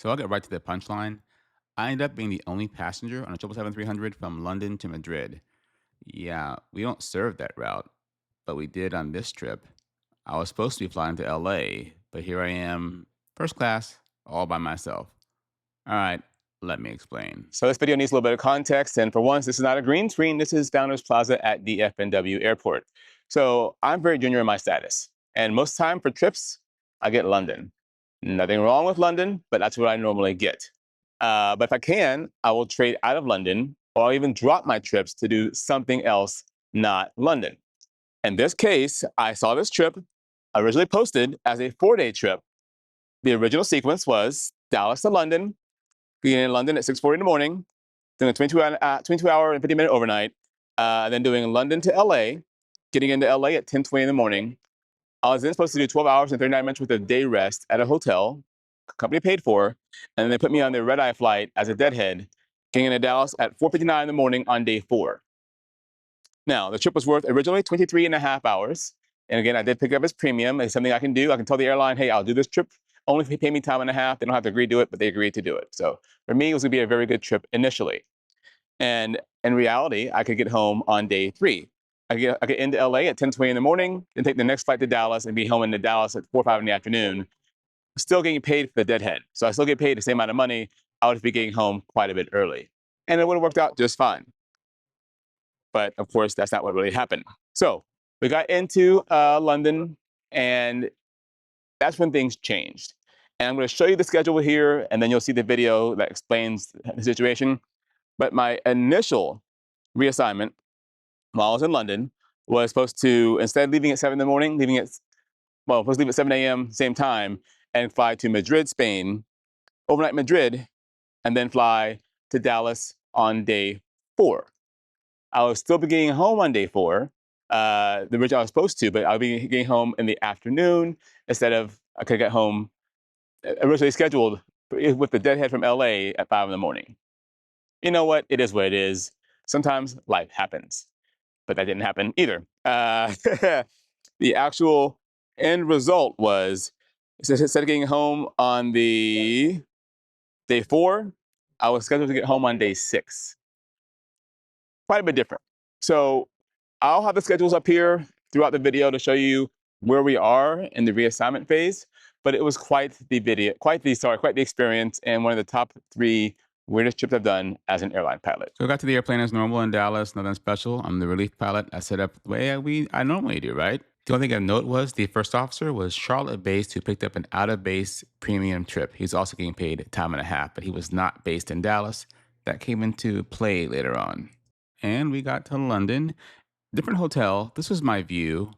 So I'll get right to the punchline. I ended up being the only passenger on a 777-300 from London to Madrid. Yeah, we don't serve that route, but we did on this trip. I was supposed to be flying to LA, but here I am, first class, all by myself. All right, let me explain. So this video needs a little bit of context. And for once, this is not a green screen. This is Founders Plaza at DFW Airport. So I'm very junior in my status. And most time for trips, I get London. Nothing wrong with London, but that's what I normally get. But if I can, I will trade out of London or I'll even drop my trips to do something else, not London. In this case, I saw this trip originally posted as a 4-day trip. The original sequence was Dallas to London, being in London at 6:40 in the morning, doing a 22-hour and 50-minute overnight, then doing London to LA, getting into LA at 10:20 in the morning. I was then supposed to do 12 hours and 39 minutes worth of day rest at a hotel, company paid for, and then they put me on the red-eye flight as a deadhead, getting into Dallas at 4:59 in the morning on day 4. Now, the trip was worth originally 23 and a half hours. And again, I did pick it up as premium. It's something I can do. I can tell the airline, hey, I'll do this trip only if you pay me time and a half. They don't have to agree to it, but they agreed to do it. So for me, it was going to be a very good trip initially. And in reality, I could get home on day 3. I get into LA at 10:20 in the morning, then take the next flight to Dallas and be home into Dallas at 4 or 5 in the afternoon, still getting paid for the deadhead. So I still get paid the same amount of money. I would be getting home quite a bit early. And it would have worked out just fine. But of course, that's not what really happened. So we got into London, and that's when things changed. And I'm going to show you the schedule here, and then you'll see the video that explains the situation. But my initial reassignment while I was in London was supposed to, instead of leaving at 7 in the morning, supposed to leave at 7 a.m., same time, and fly to Madrid, Spain, overnight Madrid, and then fly to Dallas on day 4. I was still be getting home on day 4, the original I was supposed to, but I'll be getting home in the afternoon instead of I could get home originally scheduled with the deadhead from LA at 5 in the morning. You know what? It is what it is. Sometimes life happens, but that didn't happen either. The actual end result was instead of getting home on the day 4, I was scheduled to get home on day 6. Quite a bit different. So I'll have the schedules up here throughout the video to show you where we are in the reassignment phase. But it was quite the experience, and one of the top 3 weirdest trips I've done as an airline pilot. So I got to the airplane as normal in Dallas, nothing special. I'm the relief pilot. I set up the way I normally do, right? The only thing of note was the first officer was Charlotte-based who picked up an out-of-base premium trip. He's also getting paid time and a half, but he was not based in Dallas. That came into play later on. And we got to London, different hotel. This was my view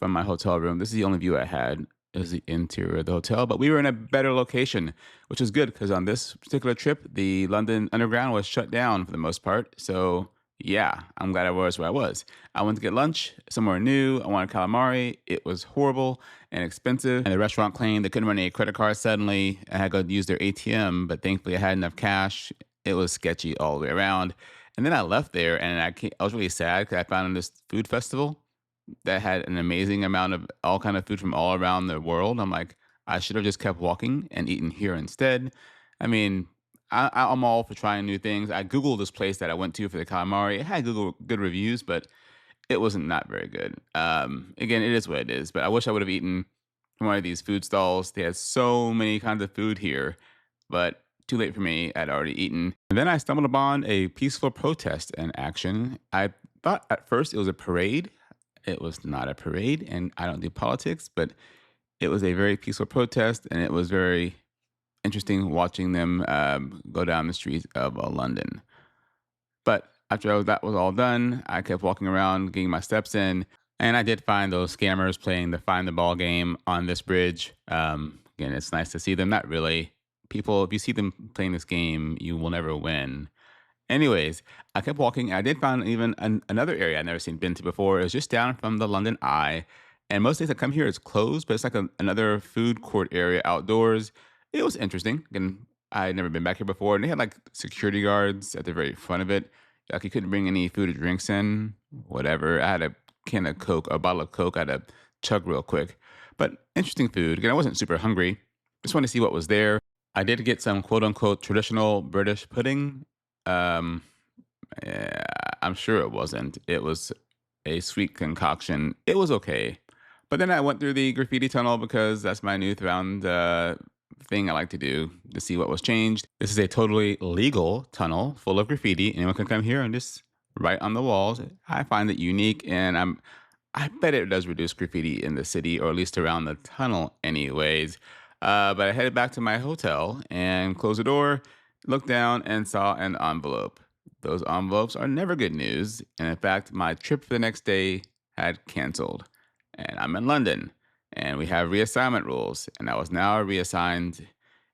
from my hotel room. This is the only view I had. It was the interior of the hotel, but we were in a better location, which was good because on this particular trip, the London Underground was shut down for the most part. So yeah, I'm glad I was where I was. I went to get lunch somewhere new. I wanted calamari. It was horrible and expensive. And the restaurant claimed they couldn't run any credit cards suddenly. I had to go use their ATM, but thankfully I had enough cash. It was sketchy all the way around. And then I left there and I was really sad because I found this food festival that had an amazing amount of all kind of food from all around the world. I'm like, I should have just kept walking and eaten here instead. I mean, I'm all for trying new things. I Googled this place that I went to for the calamari. It had Google good reviews, but it wasn't not very good. Again, it is what it is. But I wish I would have eaten from one of these food stalls. They had so many kinds of food here, but too late for me. I'd already eaten. And then I stumbled upon a peaceful protest in action. I thought at first it was a parade. It was not a parade, and I don't do politics, but it was a very peaceful protest, and it was very interesting watching them go down the streets of London. But after that was all done, I kept walking around, getting my steps in, and I did find those scammers playing the find the ball game on this bridge. Again, it's nice to see them. Not really. People, if you see them playing this game, you will never win. Anyways, I kept walking. I did find even another area I'd never been to before. It was just down from the London Eye. And most days I come here, it's closed, but it's like another food court area outdoors. It was interesting. Again, I had never been back here before. And they had like security guards at the very front of it. Like you couldn't bring any food or drinks in, whatever. I had a can of Coke, a bottle of Coke. I had to chug real quick. But interesting food. Again, I wasn't super hungry. Just wanted to see what was there. I did get some quote unquote traditional British pudding. Um, Yeah, I'm sure it wasn't. It was a sweet concoction. It was okay. But then I went through the graffiti tunnel because that's my newfound thing I like to do to see what was changed. This is a totally legal tunnel full of graffiti. Anyone can come here and just write on the walls. I find it unique, and I bet it does reduce graffiti in the city, or at least around the tunnel, anyways. But I headed back to my hotel and closed the door, looked down, and saw an envelope. Those envelopes are never good news. And in fact, my trip for the next day had canceled. And I'm in London and we have reassignment rules. And I was now reassigned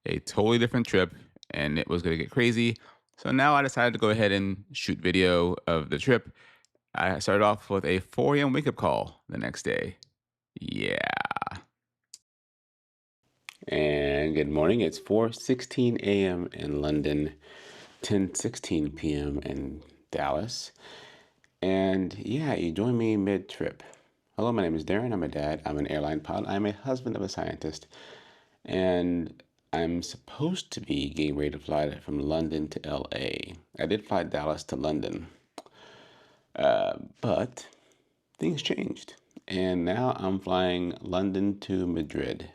a totally different trip and it was going to get crazy. So now I decided to go ahead and shoot video of the trip. I started off with a 4 a.m. wake up call the next day. Yeah. And good morning. It's 4:16 a.m. in London, 10:16 p.m. in Dallas. And yeah, you join me mid trip. Hello, my name is Darren. I'm a dad. I'm an airline pilot. I'm a husband of a scientist. And I'm supposed to be getting ready to fly from London to LA. I did fly Dallas to London, but things changed. And now I'm flying London to Madrid.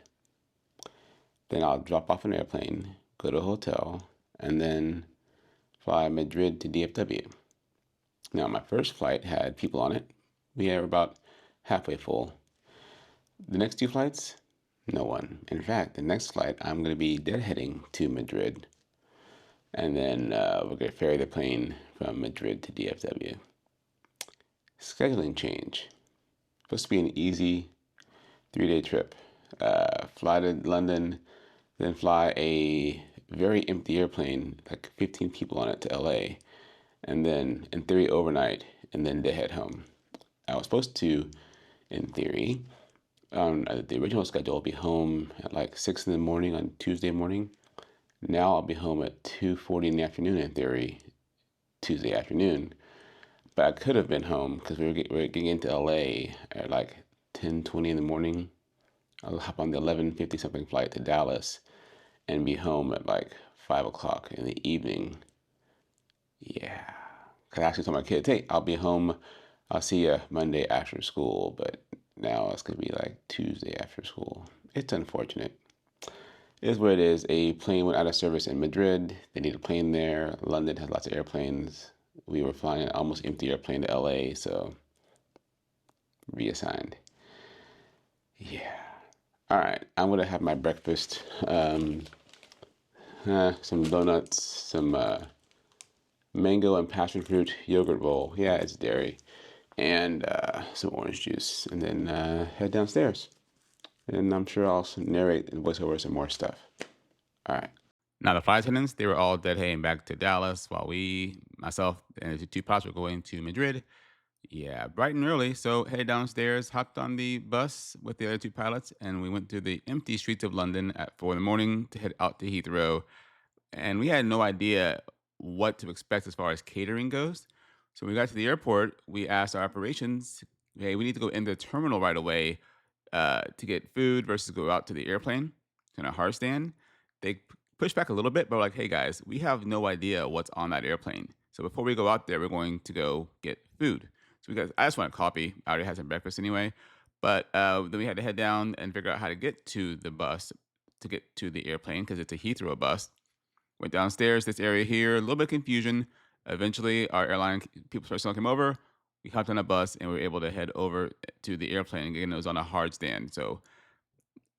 Then I'll drop off an airplane, go to a hotel, and then fly Madrid to DFW. Now, my first flight had people on it. We were about halfway full. The next two flights, no one. In fact, the next flight, I'm going to be deadheading to Madrid. And then we're going to ferry the plane from Madrid to DFW. Scheduling change. Supposed to be an easy 3-day trip. Fly to London, then fly a very empty airplane, like 15 people on it, to LA. And then, in theory, overnight, and then deadhead home. I was supposed to, in theory, on the original schedule, I'll be home at like 6 in the morning on Tuesday morning. Now I'll be home at 2:40 in the afternoon, in theory, Tuesday afternoon. But I could have been home because we were getting into LA at like 10:20 in the morning. I'll hop on the 11:50 something flight to Dallas and be home at like 5 o'clock in the evening. Yeah. Because I actually told my kids, hey, I'll be home. I'll see you Monday after school. But now it's going to be like Tuesday after school. It's unfortunate. It is what it is. A plane went out of service in Madrid. They need a plane there. London has lots of airplanes. We were flying an almost empty airplane to LA, so reassigned. Yeah. All right. I'm going to have my breakfast. Some donuts, some mango and passion fruit yogurt bowl. Yeah, it's dairy. And some orange juice. And then head downstairs. And I'm sure I'll narrate and voice over some more stuff. All right. Now, the flight attendants, they were all dead heading back to Dallas while myself, and the two pilots were going to Madrid. Yeah, bright and early. So, headed downstairs, hopped on the bus with the other two pilots, and we went through the empty streets of London at 4 in the morning to head out to Heathrow. And we had no idea what to expect as far as catering goes. So, when we got to the airport, we asked our operations, hey, we need to go in the terminal right away to get food versus go out to the airplane, kind of hard stand. They pushed back a little bit, but we're like, hey guys, we have no idea what's on that airplane. So before we go out there, we're going to go get food. So I just want coffee. I already had some breakfast anyway. But then we had to head down and figure out how to get to the bus to get to the airplane because it's a Heathrow bus. Went downstairs, this area here, a little bit of confusion. Eventually, our airline people personnel came over. We hopped on a bus and we were able to head over to the airplane. Again, it was on a hard stand, so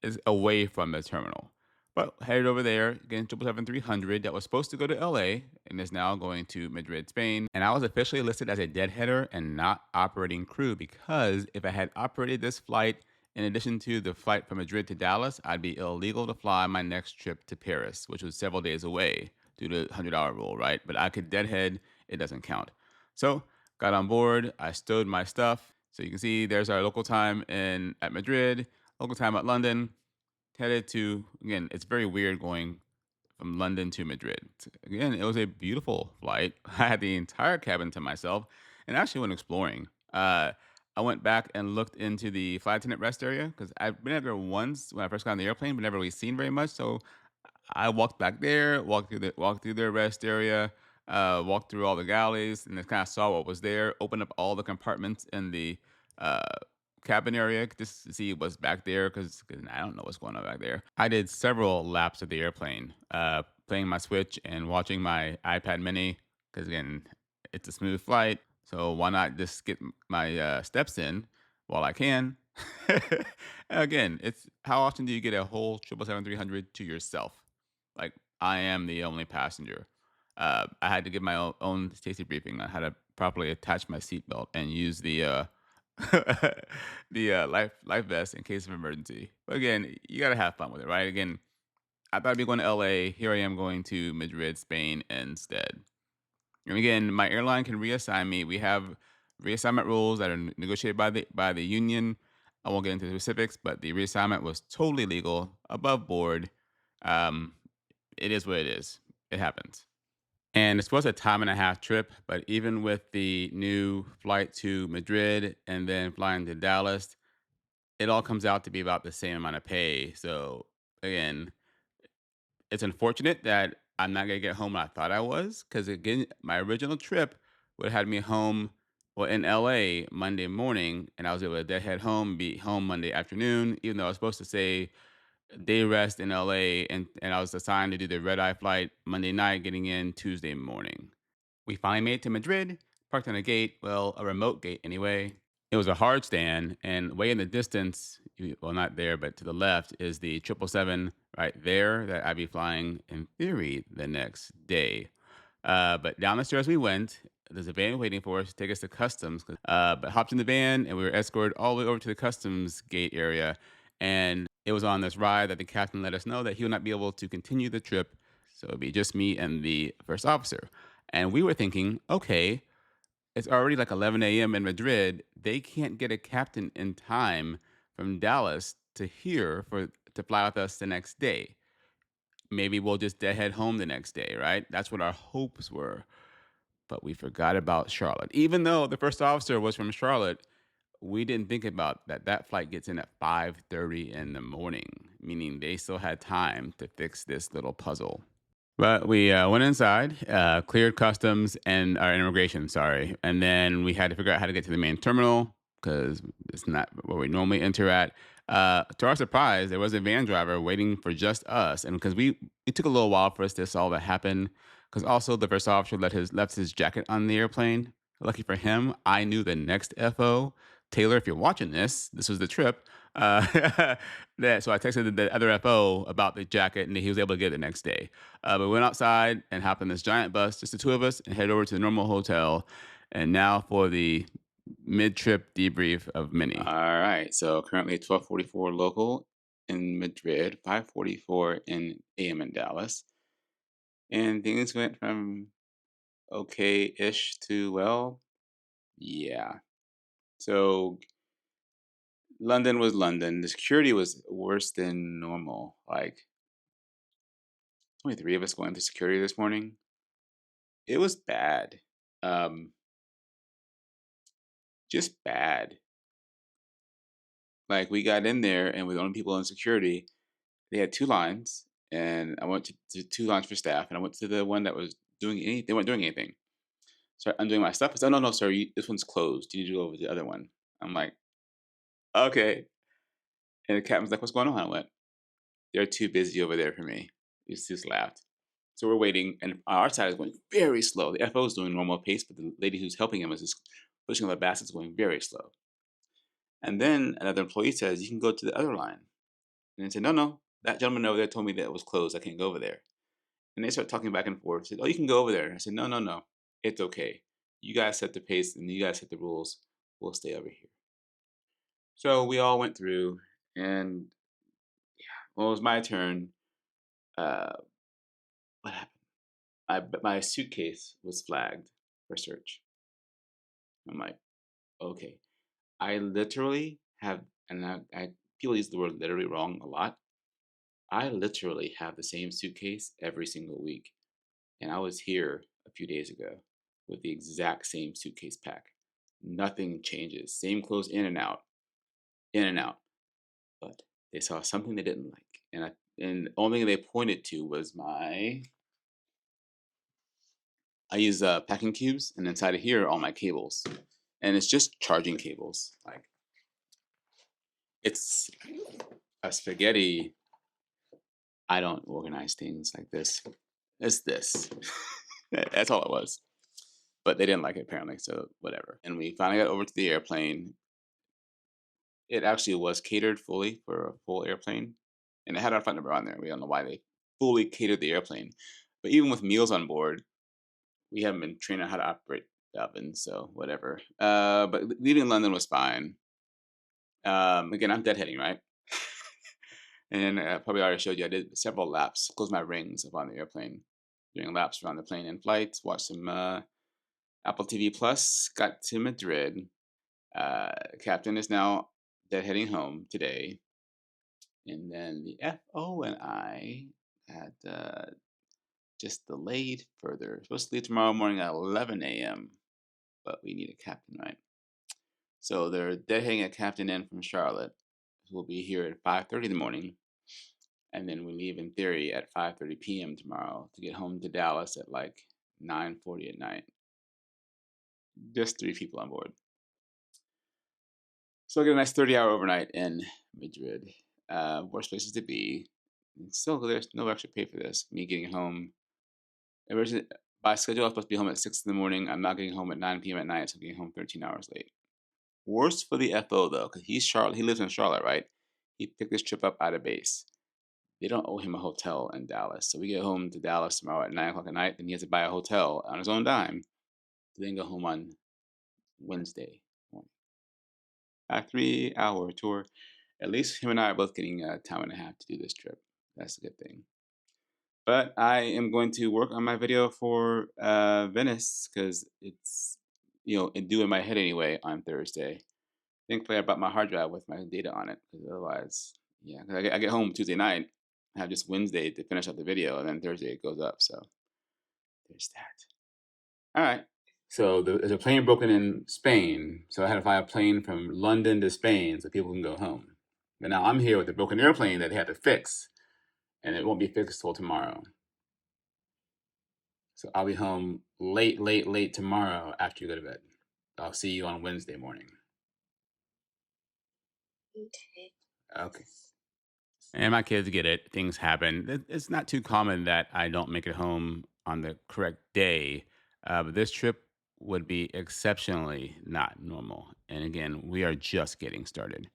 it's away from the terminal. But headed over there, again, 777-300 that was supposed to go to LA and is now going to Madrid, Spain. And I was officially listed as a deadheader and not operating crew because if I had operated this flight in addition to the flight from Madrid to Dallas, I'd be illegal to fly my next trip to Paris, which was several days away due to the $100 rule, right? But I could deadhead, it doesn't count. So got on board, I stowed my stuff. So you can see there's our local time at Madrid, local time at London. Headed to, again, it's very weird going from London to Madrid. Again, it was a beautiful flight. I had the entire cabin to myself and actually went exploring. I went back and looked into the flight attendant rest area because I've been there once when I first got on the airplane, but never really seen very much. So I walked back there, walked through the rest area, walked through all the galleys, and then kind of saw what was there. Opened up all the compartments in the uh, cabin area just to see what's back there because I don't know what's going on back there. I did several laps of the airplane, playing my Switch and watching my iPad Mini because again, it's a smooth flight. So why not just get my steps in while I can? Again, it's how often do you get a whole 777-300 to yourself? Like I am the only passenger. I had to give my own safety briefing on how to properly attach my seatbelt and use the the life vest in case of emergency. But again, you gotta have fun with it, right? Again, I thought I'd be going to LA. Here I am going to Madrid, Spain instead. And again, my airline can reassign me. We have reassignment rules that are negotiated by the union. I won't get into the specifics, but the reassignment was totally legal, above board. Um, it is what it is. It happens. And it's supposed to a time and a half trip, but even with the new flight to Madrid and then flying to Dallas, it all comes out to be about the same amount of pay. So again, it's unfortunate that I'm not gonna get home when I thought I was, because again, my original trip would have had me home, well, in LA Monday morning, and I was able to deadhead home, be home Monday afternoon, even though I was supposed to say day rest in LA, and I was assigned to do the red eye flight Monday night, getting in Tuesday morning. We finally made it to Madrid, parked on a gate, well, a remote gate anyway. It was a hard stand, and way in the distance, well, not there, but to the left is the 777 right there that I'd be flying in theory the next day. But down the stairs we went. There's a van waiting for us to take us to customs. But hopped in the van and we were escorted all the way over to the customs gate area. And it was on this ride that the captain let us know that he would not be able to continue the trip. So it'd be just me and the first officer. And we were thinking, okay, it's already like 11 a.m. in Madrid. They can't get a captain in time from Dallas to here to fly with us the next day. Maybe we'll just head home the next day, right? That's what our hopes were. But we forgot about Charlotte. Even though the first officer was from Charlotte, we didn't think about that flight gets in at 5:30 in the morning, meaning they still had time to fix this little puzzle. But we went inside, cleared customs and our immigration, sorry. And then we had to figure out how to get to the main terminal because it's not where we normally enter at. To our surprise, there was a van driver waiting for just us. And because it took a little while for us to all that happen, because also the first officer left his jacket on the airplane. Lucky for him, I knew the next FO. Taylor, if you're watching this, this was the trip. Uh, so I texted the other FO about the jacket, and he was able to get it the next day. But we went outside and hopped in this giant bus, just the two of us, and head over to the normal hotel. And now for the mid-trip debrief of Mini. All right. So currently 12:44 local in Madrid, 5:44 in AM in Dallas, and things went from okay-ish to well, yeah. So London was London. The security was worse than normal. Like only three of us going through security this morning. It was bad. Um, just bad. Like we got in there and we're the only people in security. They had two lines, and I went to two lines for staff, and I went to the one that was doing anything. They weren't doing anything. So I'm doing my stuff. I said, "Oh, no, no, sir, this one's closed. You need to go over to the other one." I'm like, "Okay." And the captain's like, "What's going on?" I went, "They're too busy over there for me." He just laughed. So we're waiting, and our side is going very slow. The FO is doing normal pace, but the lady who's helping him is just pushing all the baskets going very slow. And then another employee says, "You can go to the other line." And I said, "No, no, that gentleman over there told me that it was closed. I can't go over there." And they start talking back and forth. Said, "Oh, you can go over there." And I said, "No, no, no. It's okay. You guys set the pace and you guys set the rules. We'll stay over here." So we all went through, and when it was my turn, uh, what happened? My suitcase was flagged for search. I'm like, okay. I literally have, and people use the word literally wrong a lot. I literally have the same suitcase every single week. And I was here a few days ago with the exact same suitcase pack. Nothing changes. Same clothes in and out, in and out. But they saw something they didn't like. And And the only thing they pointed to was I use packing cubes, and inside of here are all my cables, and it's just charging cables. Like it's a spaghetti. I don't organize things like this. It's this. That's all it was. But they didn't like it apparently, so whatever. And we finally got over to the airplane. It actually was catered fully for a full airplane, and it had our flight number on there. We don't know why they fully catered the airplane, but even with meals on board, we haven't been trained on how to operate the oven, so whatever. But leaving London was fine. Again, I'm deadheading, right? And probably already showed you I did several laps, closed my rings up on the airplane, doing laps around the plane in flight, watched some Apple TV Plus, got to Madrid. Captain is now deadheading home today. And then the FO and I had just delayed further. Supposed to leave tomorrow morning at 11 a.m., but we need a captain, right? So they're deadheading a captain in from Charlotte, who will be here at 5:30 in the morning. And then we leave in theory at 5:30 p.m. tomorrow to get home to Dallas at like 9:40 at night. Just 3 people on board. So I get a nice 30-hour overnight in Madrid. Worst places to be. And still, there's no extra pay for this. Me getting home. Originally, by schedule, I was supposed to be home at 6 in the morning. I'm not getting home at 9 p.m. at night, so I'm getting home 13 hours late. Worst for the FO, though, because he's Charlotte. He lives in Charlotte, right? He picked this trip up out of base. They don't owe him a hotel in Dallas. So we get home to Dallas tomorrow at 9 o'clock at night. Then he has to buy a hotel on his own dime to then go home on Wednesday morning. A 3-hour tour. At least him and I are both getting time and a half to do this trip. That's a good thing. But I am going to work on my video for Venice because it's, due in my head anyway on Thursday. Thankfully, I brought my hard drive with my data on it because otherwise, yeah, 'cause I get home Tuesday night, I have just Wednesday to finish up the video, and then Thursday it goes up. So there's that. All right. So there's a plane broken in Spain. So I had to fly a plane from London to Spain so people can go home. But now I'm here with a broken airplane that they had to fix, and it won't be fixed till tomorrow. So I'll be home late, late, late tomorrow after you go to bed. I'll see you on Wednesday morning. Okay. And my kids get it. Things happen. It's not too common that I don't make it home on the correct day. But this trip would be exceptionally not normal. And again, we are just getting started.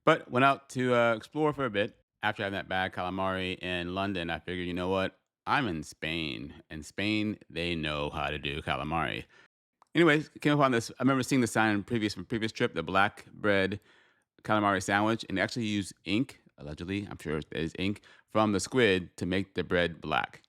But went out to explore for a bit. After having that bad calamari in London, I figured, you know what? I'm in Spain. In Spain, they know how to do calamari. Anyways, came upon this. I remember seeing the sign from previous trip, the black bread calamari sandwich, and they actually use ink, allegedly, I'm sure it is ink, from the squid to make the bread black.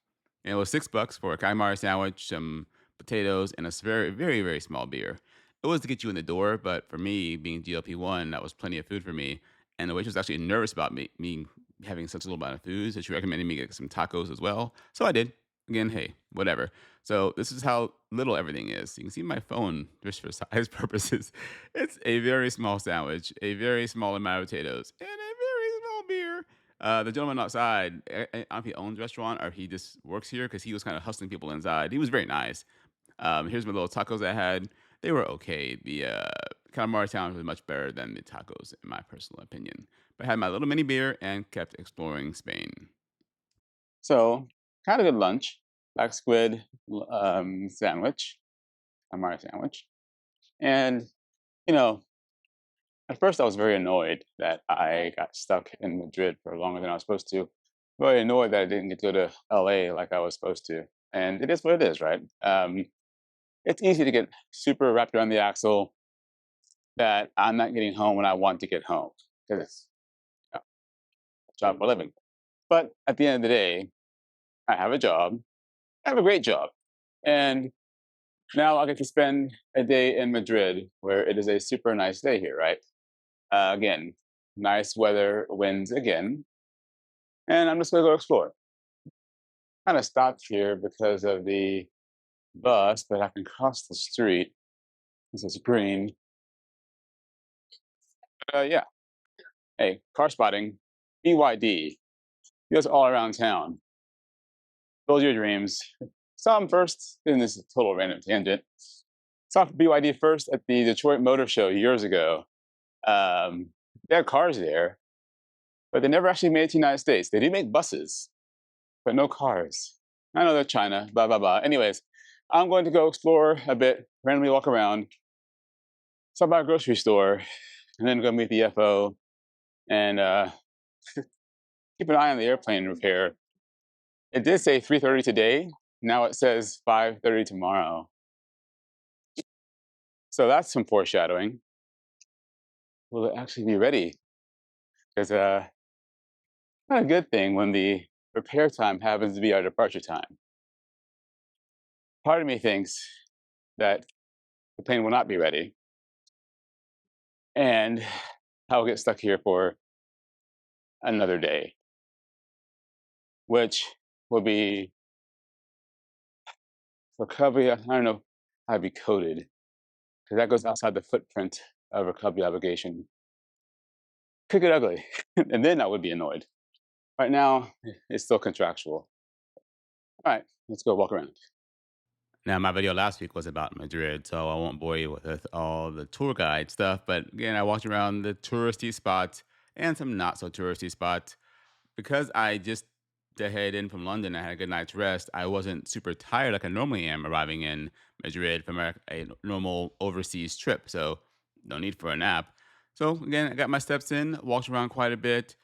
And it was $6 for a calamari sandwich, some potatoes, and a very, very, very small beer. It was to get you in the door, but for me, being GLP-1, that was plenty of food for me. And the waitress was actually nervous about me having such a little amount of food, so she recommended me get some tacos as well. So I did. Again, hey, whatever. So this is how little everything is. You can see my phone just for size purposes. It's a very small sandwich, a very small amount of potatoes, and a very small beer. The gentleman outside, I don't know if he owns the restaurant or if he just works here because he was kind of hustling people inside. He was very nice. Here's my little tacos I had. They were okay. The calamari sandwich was much better than the tacos, in my personal opinion. But I had my little mini beer and kept exploring Spain. So, kind of good lunch. Black squid sandwich, calamari sandwich. And, you know, at first I was very annoyed that I got stuck in Madrid for longer than I was supposed to. Very annoyed that I didn't get to go to LA like I was supposed to. And it is what it is, right? It's easy to get super wrapped around the axle that I'm not getting home when I want to get home because it's a job for a living. But at the end of the day, I have a job. I have a great job. And now I get to spend a day in Madrid where it is a super nice day here, right? Again, nice weather, winds again. And I'm just going to go explore. Kind of stopped here because of the bus, but I can cross the street. This is green. Yeah. Hey, car spotting. BYD. Just all around town. Build your dreams. Saw him first, and this is a total random tangent. Saw BYD first at the Detroit Motor Show years ago. They had cars there, but they never actually made it to the United States. They did make buses, but no cars. I know they're China, blah, blah, blah. Anyways, I'm going to go explore a bit, randomly walk around, stop by a grocery store, and then go meet the FO and keep an eye on the airplane repair. It did say 3:30 today. Now it says 5:30 tomorrow. So that's some foreshadowing. Will it actually be ready? Because not a good thing when the repair time happens to be our departure time. Part of me thinks that the plane will not be ready, and I will get stuck here for another day, which will be recovery. I don't know how to be coded because that goes outside the footprint of recovery obligation. Could get ugly, and then I would be annoyed. Right now, it's still contractual. All right, let's go walk around. Now, my video last week was about Madrid, so I won't bore you with all the tour guide stuff. But again, I walked around the touristy spots and some not so touristy spots. Because I just headed in from London, I had a good night's rest. I wasn't super tired like I normally am arriving in Madrid from a normal overseas trip. So no need for a nap. So again, I got my steps in, walked around quite a bit.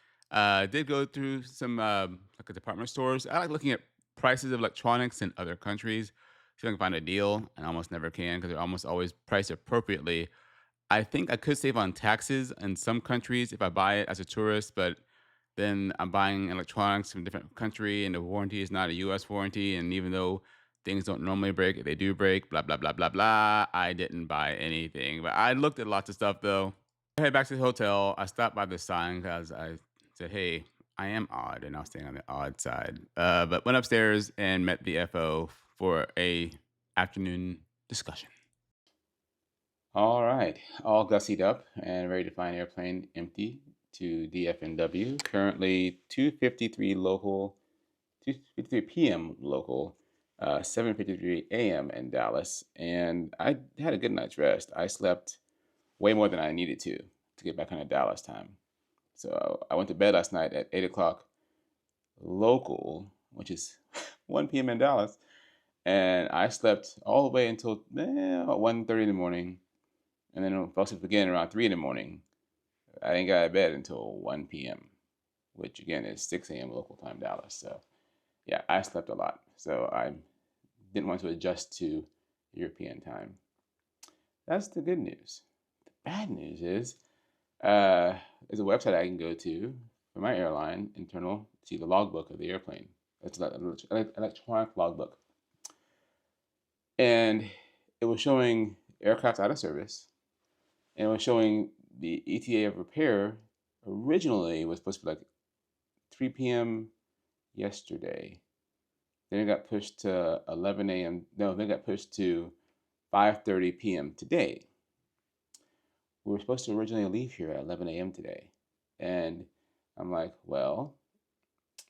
Did go through some like a department stores. I like looking at prices of electronics in other countries. See if I can find a deal. And I almost never can because they're almost always priced appropriately. I think I could save on taxes in some countries if I buy it as a tourist, but then I'm buying electronics from a different country and the warranty is not a US warranty. And even though things don't normally break, they do break, blah, blah, blah, blah, blah. I didn't buy anything. But I looked at lots of stuff though. I head back to the hotel. I stopped by the sign because I said, hey, I am odd and I was staying on the odd side. But went upstairs and met the FO for a afternoon discussion. All right, all gussied up and ready to find airplane empty to DFNW. Currently 2:53 local, 2:53 p.m. local, 7:53 a.m. in Dallas, and I had a good night's rest. I slept way more than I needed to get back on a Dallas time. So I went to bed last night at 8 o'clock local, which is 1 p.m. in Dallas, and I slept all the way until about 1:30 in the morning. And then I fell asleep again around 3 in the morning. I didn't get out of bed until 1 p.m., which again is 6 a.m. local time Dallas. So yeah, I slept a lot. So I didn't want to adjust to European time. That's the good news. The bad news is there's a website I can go to for my airline internal to see the logbook of the airplane. It's an electronic logbook. And it was showing aircraft out of service, and it was showing the ETA of repair originally was supposed to be like 3 p.m. yesterday. Then it got pushed to 11 a.m. No, then it got pushed to 5:30 p.m. today. We were supposed to originally leave here at 11 a.m. today. And I'm like, well,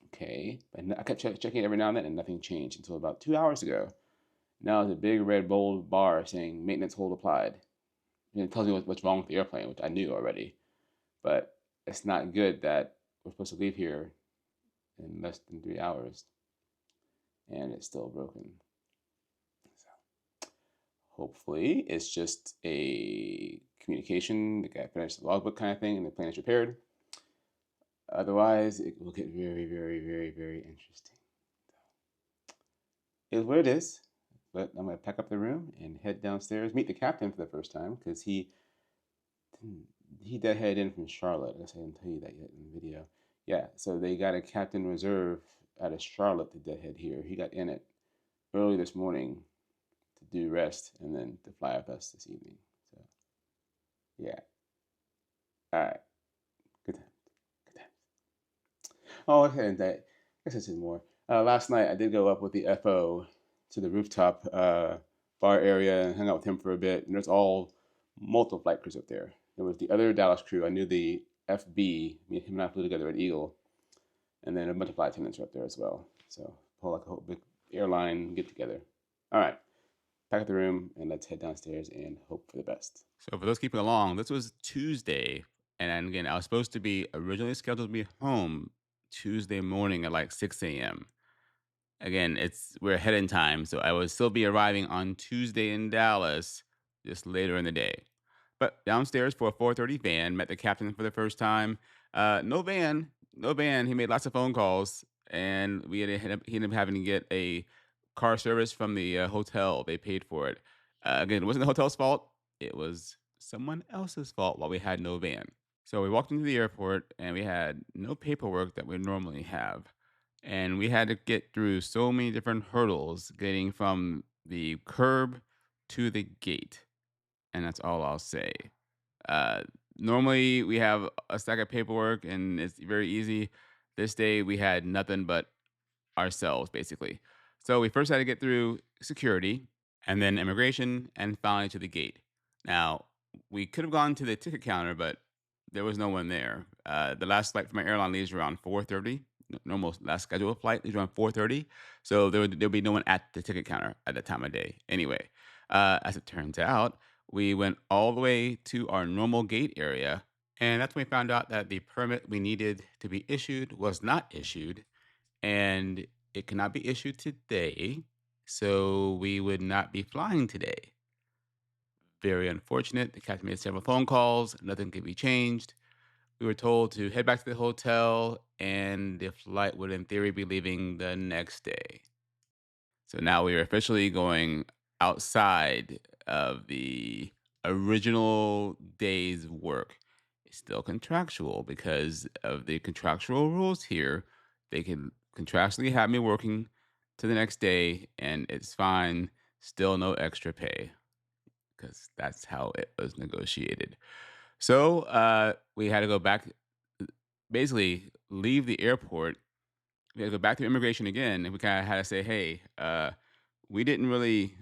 okay. But I kept checking every now and then, and nothing changed until about 2 hours ago. Now there's a big red bold bar saying maintenance hold applied. And it tells me what's wrong with the airplane, which I knew already. But it's not good that we're supposed to leave here in less than 3 hours and it's still broken. So hopefully it's just a communication, the guy finished the logbook kind of thing, and the plane is repaired. Otherwise, it will get very, very, very, very interesting. It is what it is. But I'm going to pack up the room and head downstairs, meet the captain for the first time because he deadheaded in from Charlotte. I guess I didn't tell you that yet in the video. Yeah, so they got a captain reserve out of Charlotte to deadhead here. He got in it early this morning to do rest and then to fly with us this evening. So, yeah. All right. Good times. Good times. Oh, okay. And I guess this is more. Last night I did go up with the FO to the rooftop bar area and hung out with him for a bit. And there's all multiple flight crews up there. There was the other Dallas crew. I knew the FB. Him and I flew together at Eagle. And then a bunch of flight attendants were up there as well. So pull like a whole big airline get together. All right, pack up the room and let's head downstairs and hope for the best. So for those keeping along, this was Tuesday, and again, I was supposed to be originally scheduled to be home Tuesday morning at like 6 a.m. Again, we're ahead in time, so I would still be arriving on Tuesday in Dallas, just later in the day. But downstairs for a 4:30 van, met the captain for the first time. No van, no van. He made lots of phone calls, and he ended up having to get a car service from the hotel. They paid for it. Again, it wasn't the hotel's fault. It was someone else's fault while we had no van. So we walked into the airport, and we had no paperwork that we normally have. And we had to get through so many different hurdles getting from the curb to the gate. And that's all I'll say. Uh, Normally, we have a stack of paperwork and it's very easy. This day, we had nothing but ourselves, basically. So we first had to get through security and then immigration and finally to the gate. Now, we could have gone to the ticket counter, but there was no one there. The last flight from my airline leaves around 4:30. Normal last scheduled flight leaves around 4:30. So there'll be no one at the ticket counter at that time of day. Anyway, as it turns out, we went all the way to our normal gate area, and that's when we found out that the permit we needed to be issued was not issued, and it cannot be issued today, so we would not be flying today. Very unfortunate. The captain made several phone calls, nothing could be changed. We were told to head back to the hotel, and the flight would, in theory, be leaving the next day. So now we are officially going outside of the original day's work. It's still contractual because of the contractual rules here. They can contractually have me working to the next day, and it's fine. Still no extra pay because that's how it was negotiated. So we had to go back, basically leave the airport. We had to go back to immigration again, and we kind of had to say, "Hey, we didn't really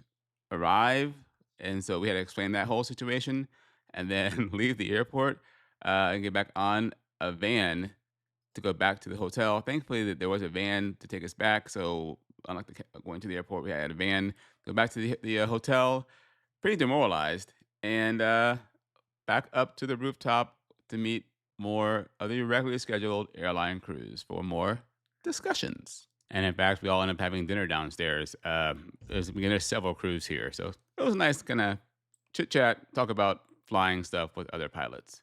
arrive," and so we had to explain that whole situation, and then leave the airport and get back on a van to go back to the hotel. Thankfully, that there was a van to take us back. So unlike going to the airport, we had a van go back to the hotel. Pretty demoralized, and back up to the rooftop to meet more of the regularly scheduled airline crews for more discussions. And in fact, we all ended up having dinner downstairs. There's several crews here, so it was nice to kind of chit chat, talk about flying stuff with other pilots.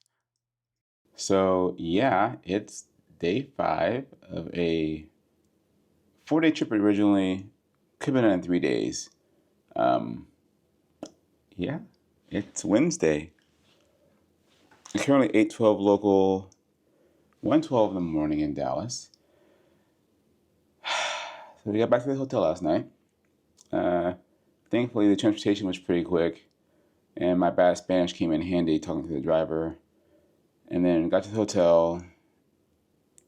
So yeah, it's day 5 of a 4-day trip originally. Could have been done in 3 days. Um, yeah, it's Wednesday. It's currently 8:12 local, 1:12 in the morning in Dallas. So we got back to the hotel last night. Thankfully, the transportation was pretty quick, and my bad Spanish came in handy talking to the driver. And then got to the hotel.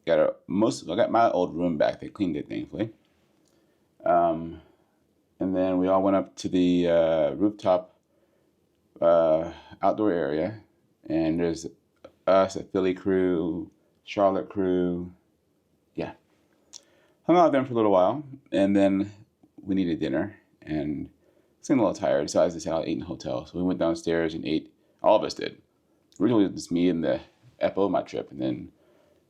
I got my old room back. They cleaned it, thankfully. Um, and then we all went up to the rooftop outdoor area, and there's us, a Philly crew, Charlotte crew. Yeah, hung out with them for a little while, and then we needed dinner, and I was getting a little tired, so I decided I'll eat in the hotel. So we went downstairs and ate. All of us did. Originally, it was just me and the FO of my trip, and then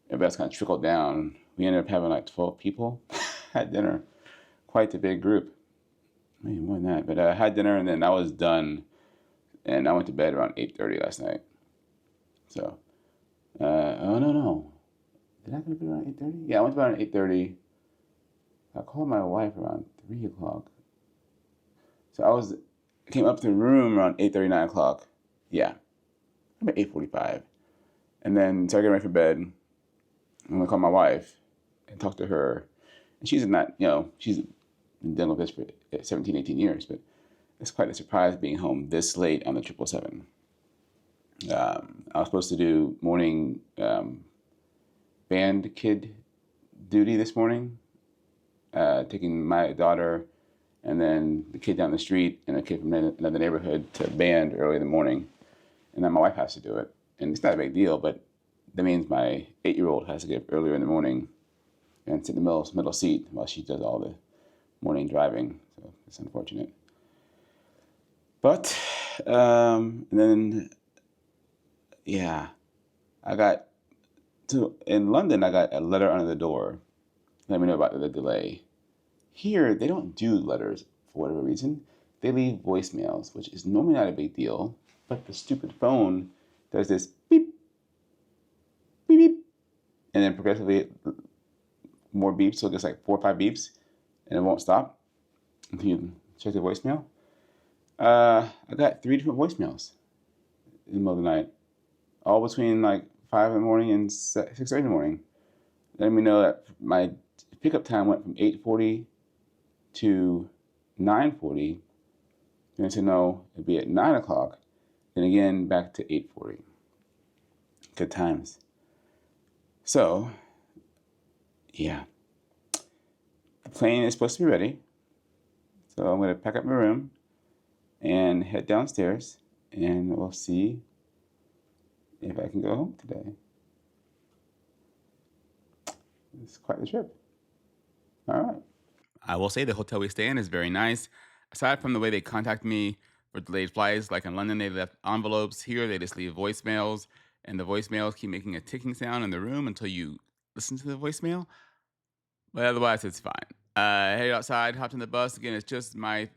everybody else kind of trickled down. We ended up having like 12 people at dinner. Quite a big group. Maybe more than that. But I had dinner, and then I was done, and I went to bed around 8:30 last night. So, oh no. Did I go to bed around 8:30? Yeah, I went to bed around 8:30. I called my wife around 3 o'clock. So I came up to the room around 8:30, 9 o'clock. Yeah, about 8:45. And then started getting ready for bed. I'm going to call my wife and talk to her. And she's she's been dealing with this for 17, 18 years, but it's quite a surprise being home this late on the 777. I was supposed to do morning band kid duty this morning, taking my daughter and then the kid down the street and a kid from another neighborhood to band early in the morning. And then my wife has to do it. And it's not a big deal, but that means my 8-year-old has to get up earlier in the morning and sit in the middle seat while she does all the morning driving. So it's unfortunate. But and then yeah, I got in London. I got a letter under the door. Let me know about the delay. Here they don't do letters for whatever reason. They leave voicemails, which is normally not a big deal. But the stupid phone does this beep, beep, beep, and then progressively more beeps. So it gets like 4 or 5 beeps, and it won't stop until you check the voicemail. I got 3 different voicemails in the middle of the night, all between like 5 in the morning and 6 or 8 in the morning. Letting me know that my pickup time went from 8:40 to 9:40. Then I said no, it'd be at 9 o'clock. Then again back to 8:40. Good times. So yeah, the plane is supposed to be ready. So I'm gonna pack up my room and head downstairs, and we'll see if I can go home today. It's quite the trip. All right. I will say the hotel we stay in is very nice. Aside from the way they contact me for delayed flights, like in London, they left envelopes. Here, they just leave voicemails, and the voicemails keep making a ticking sound in the room until you listen to the voicemail. But otherwise, it's fine. Headed outside, hopped in the bus. Again, it's just my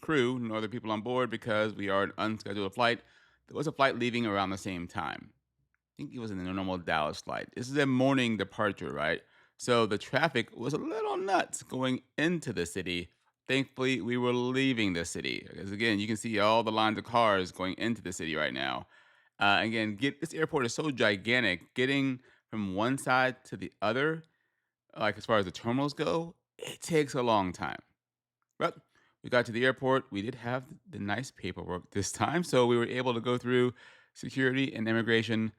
crew, no other people on board because we are an unscheduled flight. There was a flight leaving around the same time. I think it was in the normal Dallas flight. This is a morning departure, right? So the traffic was a little nuts going into the city. Thankfully, we were leaving the city because again, you can see all the lines of cars going into the city right now. Again, this airport is so gigantic. Getting from one side to the other, like as far as the terminals go, it takes a long time. But we got to the airport. We did have the nice paperwork this time, so we were able to go through security and immigration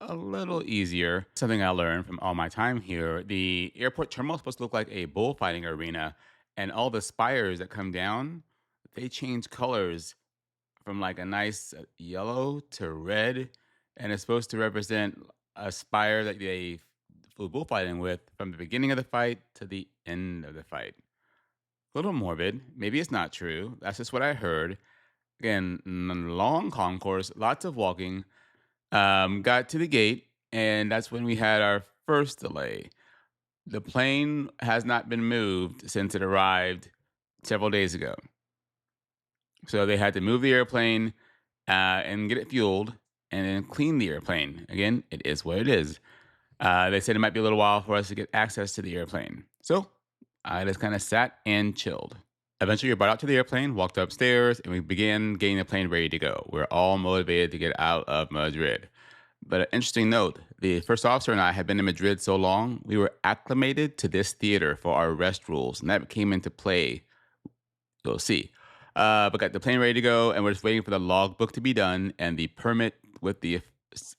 a little easier. Something I learned from all my time here. The airport terminal is supposed to look like a bullfighting arena, and all the spires that come down, they change colors from like a nice yellow to red, and it's supposed to represent a spire that they flew bullfighting with from the beginning of the fight to the end of the fight. A little morbid. Maybe it's not true. That's just what I heard. Again, long concourse, lots of walking. Got to the gate, and that's when we had our first delay. The plane has not been moved since it arrived several days ago. So they had to move the airplane and get it fueled and then clean the airplane. Again, it is what it is. They said it might be a little while for us to get access to the airplane. So I just kind of sat and chilled. Eventually, we brought out to the airplane, walked upstairs, and we began getting the plane ready to go. We're all motivated to get out of Madrid. But an interesting note, the first officer and I had been in Madrid so long, we were acclimated to this theater for our rest rules, and that came into play. You'll see. But got the plane ready to go, and we're just waiting for the logbook to be done and the permit with the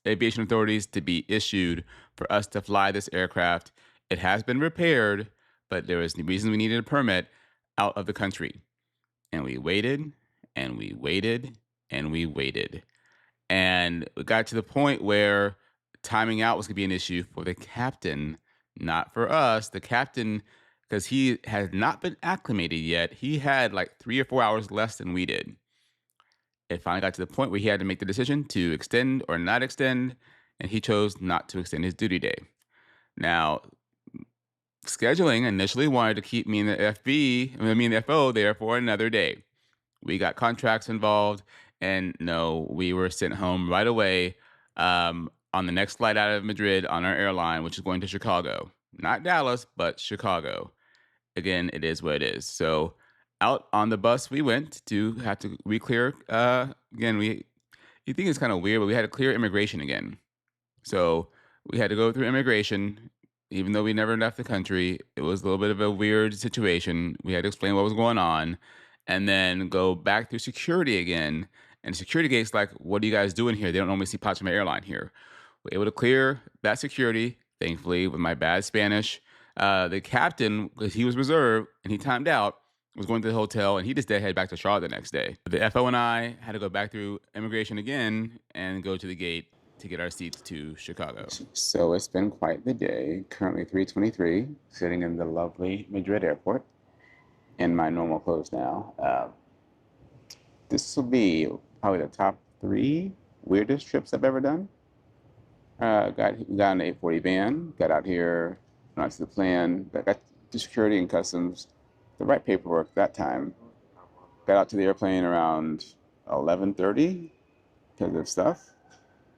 aviation authorities to be issued for us to fly this aircraft. It has been repaired, but there was the reason we needed a permit out of the country. And we waited, and we waited, and we waited. And it got to the point where timing out was going to be an issue for the captain, not for us. The captain, because he had not been acclimated yet, he had like 3 or 4 hours less than we did. It finally got to the point where he had to make the decision to extend or not extend, and he chose not to extend his duty day. Now, scheduling initially wanted to keep me in the me and the FO there for another day. We got contracts involved, and no, we were sent home right away on the next flight out of Madrid on our airline, which is going to Chicago. Not Dallas, but Chicago. Again, it is what it is. So out on the bus we went to have to reclear. Again, you think it's kind of weird, but we had to clear immigration again. So we had to go through immigration, even though we never left the country. It was a little bit of a weird situation. We had to explain what was going on and then go back through security again. And security gate's like, what are you guys doing here? They don't normally see pilots from my airline here. We're able to clear that security, thankfully, with my bad Spanish. The captain, because he was reserved and he timed out, was going to the hotel and he just deadhead back to Charlotte the next day. The FO and I had to go back through immigration again and go to the gate. to get our seats to Chicago. So it's been quite the day. Currently 3:23, sitting in the lovely Madrid airport in my normal clothes now. This will be probably the top three weirdest trips I've ever done. Got an 840 van, got out here, went to the plan, got to security and customs, the right paperwork that time. Got out to the airplane around 11:30 because of stuff,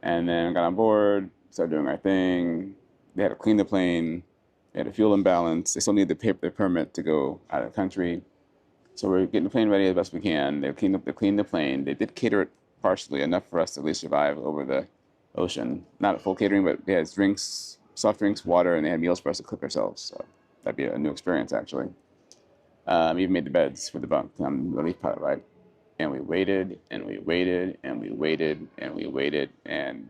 and then got on board, started doing our thing. They had to clean the plane. They had a fuel imbalance. They still need the permit to go out of the country. So we're getting the plane ready as best we can. They cleaned the plane. They did cater it partially enough for us to at least survive over the ocean. Not a full catering, but they had drinks, soft drinks, water, and they had meals for us to cook ourselves. So that'd be a new experience actually. Even made the beds for the bunk. I'm the relief pilot, right? And we waited and we waited and we waited and we waited. And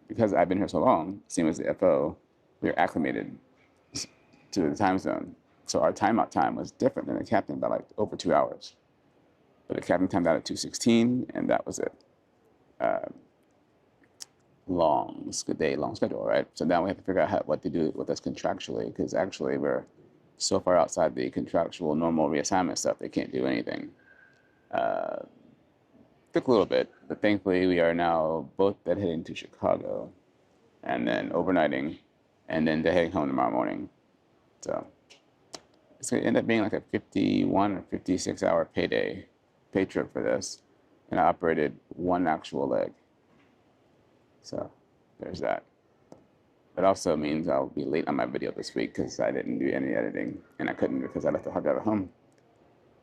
because I've been here so long, same as the FO, we were acclimated to the time zone. So our timeout time was different than the captain by like over 2 hours. But the captain timed out at 2:16, and that was it. Uh, long day, long schedule, right? So now we have to figure out what to do with us contractually, because actually we're so far outside the contractual normal reassignment stuff, they can't do anything. Uh, Took a little bit, but thankfully we are now both heading to Chicago, and then overnighting, and then heading home tomorrow morning. So it's going to end up being like a 51 or 56 hour pay trip for this. And I operated one actual leg. So there's that. It also means I'll be late on my video this week because I didn't do any editing, and I couldn't because I left the hard drive at home.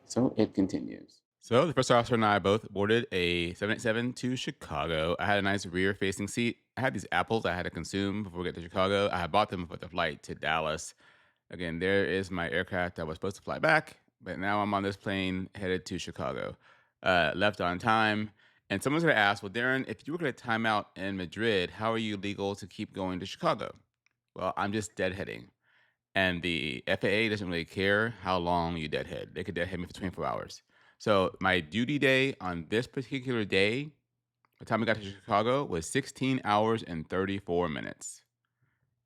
So it continues. So the first officer and I both boarded a 787 to Chicago. I had a nice rear-facing seat. I had these apples I had to consume before we get to Chicago. I had bought them for the flight to Dallas. Again, there is my aircraft that was supposed to fly back, but now I'm on this plane headed to Chicago. Left on time. And someone's going to ask, well, Darren, if you were going to time out in Madrid, how are you legal to keep going to Chicago? Well, I'm just deadheading. And the FAA doesn't really care how long you deadhead. They could deadhead me for 24 hours. So my duty day on this particular day, by the time we got to Chicago, was 16 hours and 34 minutes.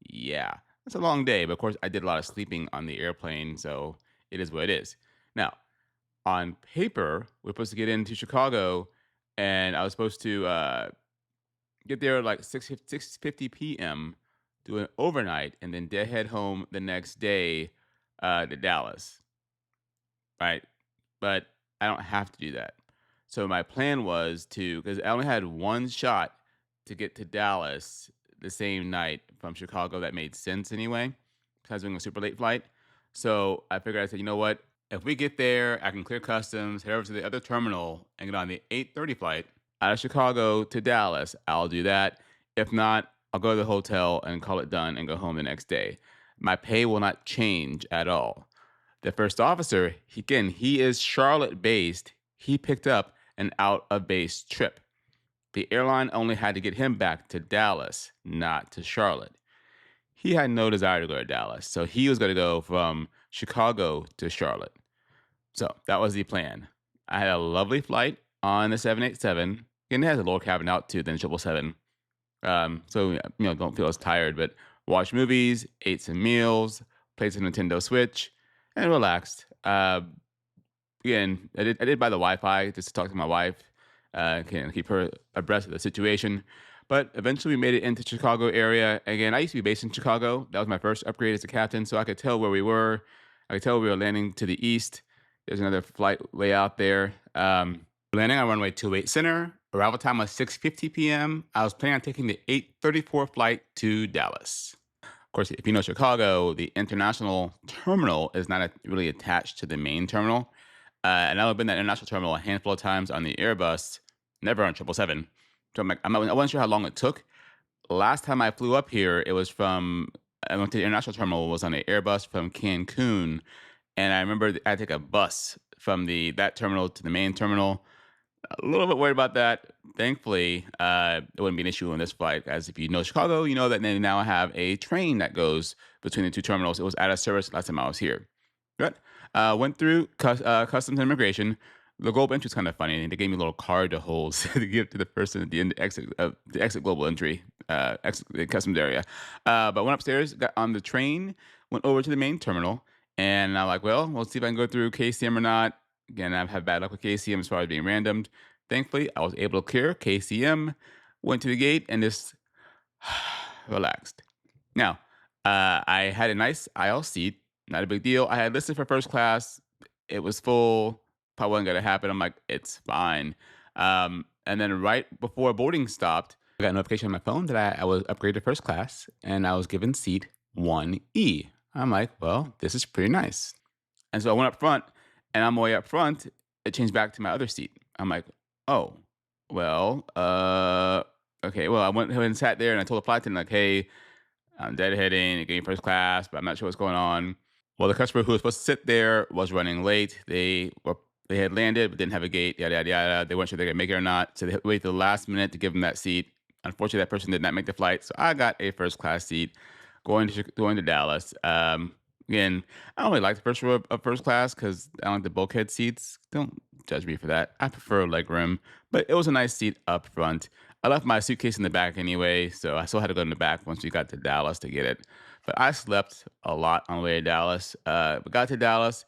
Yeah, that's a long day. But of course, I did a lot of sleeping on the airplane, so it is what it is. Now, on paper, we're supposed to get into Chicago, and I was supposed to get there like 6:50 p.m., do an overnight, and then head home the next day to Dallas, right? But I don't have to do that. So my plan was to, because I only had one shot to get to Dallas the same night from Chicago. That made sense anyway, because I was doing a super late flight. So I figured, I said, you know what? If we get there, I can clear customs, head over to the other terminal, and get on the 8:30 flight out of Chicago to Dallas. I'll do that. If not, I'll go to the hotel and call it done and go home the next day. My pay will not change at all. The first officer, he is Charlotte based. He picked up an out of base trip. The airline only had to get him back to Dallas, not to Charlotte. He had no desire to go to Dallas, so he was going to go from Chicago to Charlotte. So that was the plan. I had a lovely flight on the 787. And it has a lower cabin out too than 777. So don't feel as tired, but watched movies, ate some meals, played some Nintendo Switch, and relaxed. Again, I did buy the Wi-Fi just to talk to my wife, can keep her abreast of the situation. But eventually, we made it into Chicago area. Again, I used to be based in Chicago. That was my first upgrade as a captain, so I could tell where we were. I could tell we were landing to the east. There's another flight way out there. Landing on runway 28 center. Arrival time was 6:50 p.m. I was planning on taking the 8:34 flight to Dallas. Of course, if you know Chicago, the international terminal is not really attached to the main terminal. And I've been at international terminal a handful of times on the Airbus, never on 777. So I wasn't sure how long it took. Last time I flew up here, I went to the international terminal, was on an Airbus from Cancun. And I remember I had to take a bus from that terminal to the main terminal. A little bit worried about that. Thankfully, it wouldn't be an issue on this flight, as if you know Chicago, you know that they now have a train that goes between the two terminals. It was out of service last time I was here. But went through customs and immigration. The global entry is kind of funny. And they gave me a little card to hold to give to the person at the end the exit global entry, exit the customs area. But went upstairs, got on the train, went over to the main terminal, and I'm like, well, we'll see if I can go through KCM or not. Again, I've had bad luck with KCM as far as being randomed. Thankfully, I was able to clear KCM, went to the gate, and just relaxed. Now, I had a nice aisle seat, not a big deal. I had listed for first class. It was full. Probably wasn't gonna happen. I'm like, it's fine. And then right before boarding stopped, I got a notification on my phone that I was upgraded to first class and I was given seat 1E. I'm like, well, this is pretty nice. And so I went up front, and on my way up front, it changed back to my other seat. I'm like, oh, well, okay. Well, I went ahead and sat there, and I told the flight attendant, like, hey, I'm deadheading, it gave me first class, but I'm not sure what's going on. Well, the customer who was supposed to sit there was running late. They had landed but didn't have a gate, yada yada yada. They weren't sure they could make it or not, so they had to wait till the last minute to give them that seat. Unfortunately, that person did not make the flight, so I got a first class seat going to Dallas. Again, I don't really like the first row of first class because I don't like the bulkhead seats. Don't judge me for that. I prefer leg room, but it was a nice seat up front. I left my suitcase in the back anyway, so I still had to go in the back once we got to Dallas to get it. But I slept a lot on the way to Dallas. We got to Dallas,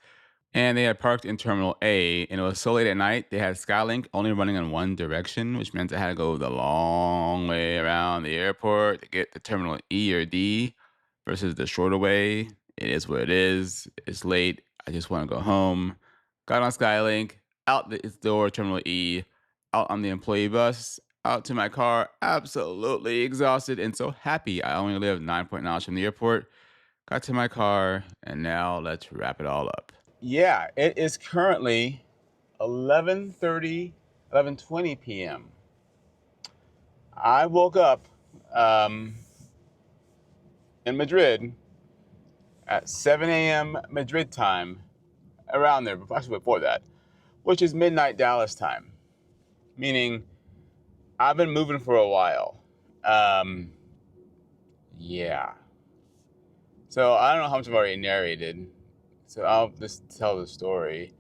and they had parked in Terminal A, and it was so late at night, they had Skylink only running in one direction, which meant I had to go the long way around the airport to get to Terminal E or D versus the shorter way. It is what it is. It's late. I just want to go home. Got on Skylink, out the its door, Terminal E, out on the employee bus, out to my car, absolutely exhausted and so happy I only live 9 miles from the airport. Got to my car, and now let's wrap it all up. Yeah, it is currently 11:30, 11:20 p.m. I woke up in Madrid at 7 a.m. Madrid time, around there, actually before that, which is midnight Dallas time, meaning I've been moving for a while. Yeah. So I don't know how much I've already narrated, so I'll just tell the story.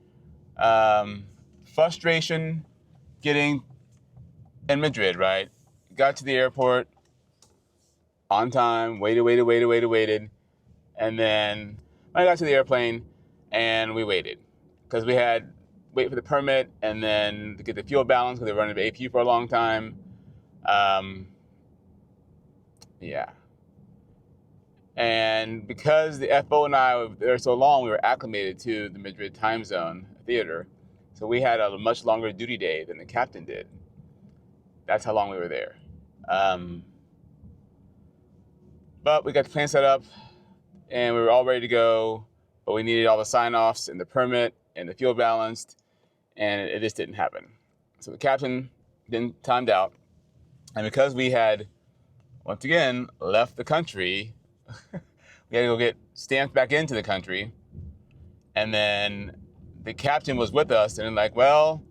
Frustration getting in Madrid, right? Got to the airport on time, waited. And then I got to the airplane and we waited because we had wait for the permit and then to get the fuel balance because they were running AP for a long time. Yeah. And because the FO and I were there so long, we were acclimated to the Madrid time zone theater. So we had a much longer duty day than the captain did. That's how long we were there. But we got the plane set up and we were all ready to go, but we needed all the sign-offs and the permit and the fuel balanced, and it just didn't happen. So the captain then timed out, and because we had, once again, left the country, we had to go get stamped back into the country, and then the captain was with us, and like, well,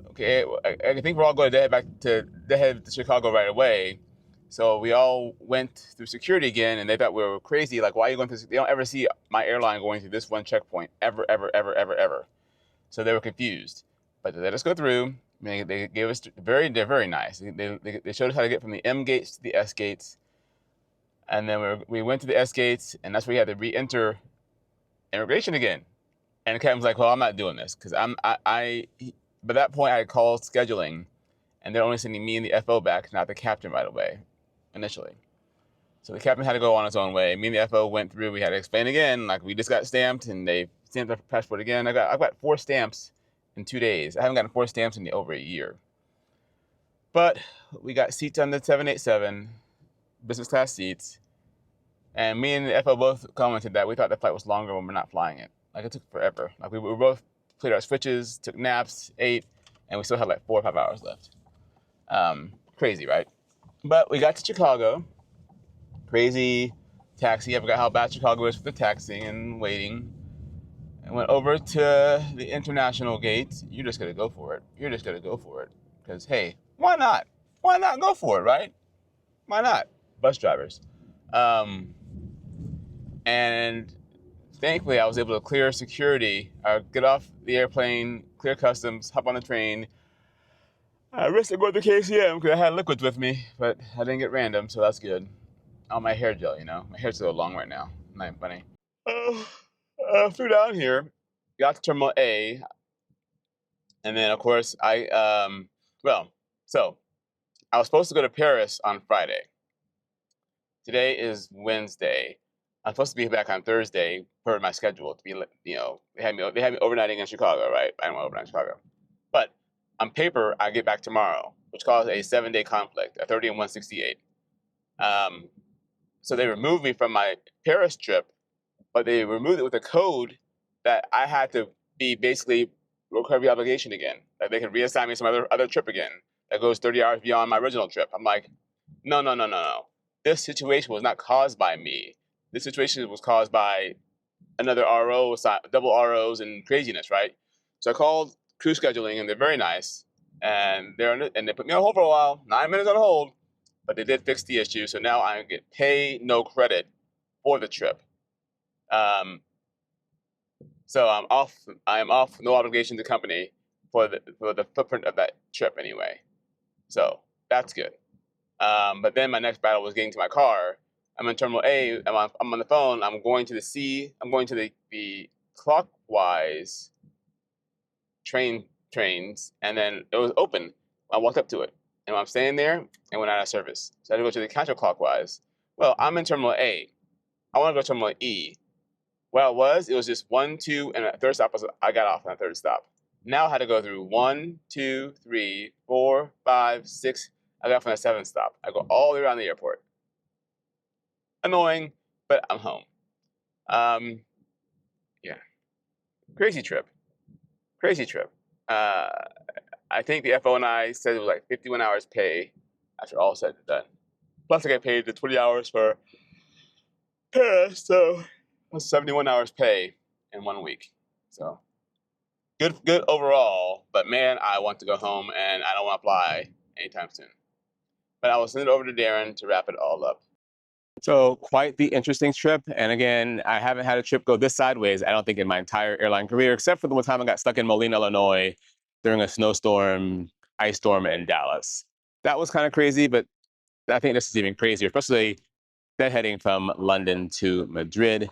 okay, I think we're all going to head to Chicago right away. So we all went through security again, and they thought we were crazy. Like, why are you going through? They don't ever see my airline going through this one checkpoint ever. So they were confused, but they let us go through. They gave us they're very nice. They showed us how to get from the M gates to the S gates, and then we went to the S gates, and that's where we had to re-enter immigration again. And the captain was like, "Well, I'm not doing this because by that point I had called scheduling, and they're only sending me and the FO back, not the captain right away, initially. So the captain had to go on his own way. Me and the FO went through. We had to explain again, like we just got stamped, and they stamped our passport again. I've got 4 stamps in 2 days. I haven't gotten 4 stamps in over a year. But we got seats on the 787, business class seats, and me and the FO both commented that we thought the flight was longer when we're not flying it. Like it took forever. Like we both played our switches, took naps, ate, and we still had like 4 or 5 hours left. Crazy, right? But we got to Chicago. Crazy taxi. I forgot how bad Chicago is for the taxiing and waiting. And went over to the international gate. You're just going to go for it. Because, hey, why not? Why not go for it, right? Why not? Bus drivers. And thankfully, I was able to clear security, get off the airplane, clear customs, hop on the train. I risked going to KCM because I had liquids with me, but I didn't get random, so that's good. Oh, my hair gel, my hair's so long right now. Not funny. Flew down here, got to Terminal A, and then of course so I was supposed to go to Paris on Friday. Today is Wednesday. I'm supposed to be back on Thursday per my schedule to be, they had me overnighting in Chicago, right? I don't want to overnight in Chicago. But on paper, I get back tomorrow, which caused a 7-day conflict, a 30 and 168. So they removed me from my Paris trip, but they removed it with a code that I had to be basically recovery obligation again. Like they can reassign me some other trip again that goes 30 hours beyond my original trip. I'm like, no. This situation was not caused by me. This situation was caused by another RO, double ROs, and craziness, right? So I called crew scheduling, and they're very nice, and they put me on hold for a while, 9 minutes on hold, but they did fix the issue. So now I get pay no credit for the trip. So I'm off. I am off, no obligation to the company for the footprint of that trip anyway. So that's good. But then my next battle was getting to my car. I'm in Terminal A. I'm on the phone. I'm going to the clockwise trains, and then it was open. I walked up to it, and I'm standing there, and went out of service. So I had to go to the counterclockwise. Well, I'm in Terminal A. I want to go to Terminal E. Well, it was just 1, 2, and a third stop. I got off on a third stop. Now I had to go through 1, 2, 3, 4, 5, 6. I got off on a 7th stop. I go all the way around the airport. Annoying, but I'm home. Yeah. Crazy trip. I think the FO and I said it was like 51 hours pay after all said and done. Plus I get paid the 20 hours for Paris, so that's 71 hours pay in 1 week. So good overall, but man, I want to go home and I don't want to fly anytime soon. But I will send it over to Darren to wrap it all up. So quite the interesting trip. And again, I haven't had a trip go this sideways, I don't think, in my entire airline career, except for the one time I got stuck in Moline, Illinois during a snowstorm, ice storm in Dallas. That was kind of crazy, but I think this is even crazier, especially deadheading from London to Madrid.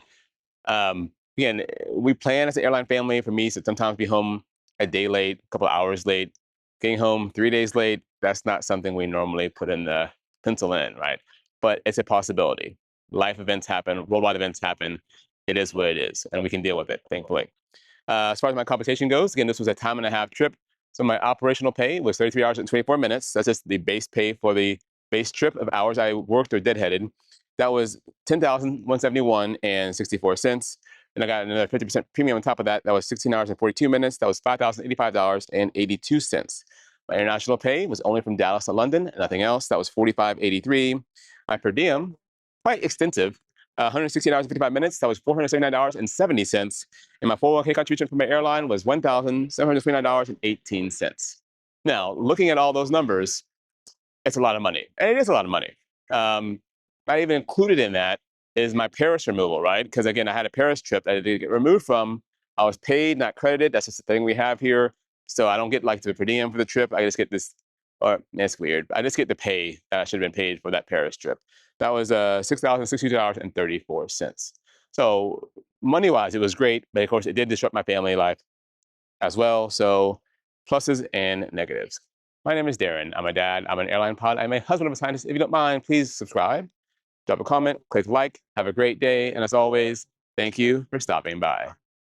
Again, we plan as an airline family for me to sometimes be home a day late, a couple of hours late. Getting home 3 days late, that's not something we normally put in the pencil in, right? But it's a possibility. Life events happen, worldwide events happen. It is what it is, and we can deal with it, thankfully. As far as my compensation goes, again, this was a 1.5-time trip. So my operational pay was 33 hours and 24 minutes. That's just the base pay for the base trip of hours I worked or deadheaded. That was $10,171 and 64 cents. And I got another 50% premium on top of that. That was 16 hours and 42 minutes. That was $5,085 and 82 cents. My international pay was only from Dallas to London, nothing else. That was $45.83. My per diem, quite extensive, 116 hours and 55 minutes. That was $479 and 70 cents. And my 401k contribution from my airline was $1,729 and 18 cents. Now, looking at all those numbers, it's a lot of money. And it is a lot of money. Not even included in that is my Paris removal, right? Because again, I had a Paris trip that I did get removed from. I was paid, not credited. That's just the thing we have here. So I don't get like the per diem for the trip. I just get this, or it's weird. I just get the pay that I should have been paid for that Paris trip. That was $6,062 and 34 cents. So money-wise, it was great, but of course, it did disrupt my family life as well. So pluses and negatives. My name is Darren. I'm a dad. I'm an airline pilot. I'm a husband of a scientist. If you don't mind, please subscribe, drop a comment, click like. Have a great day. And as always, thank you for stopping by.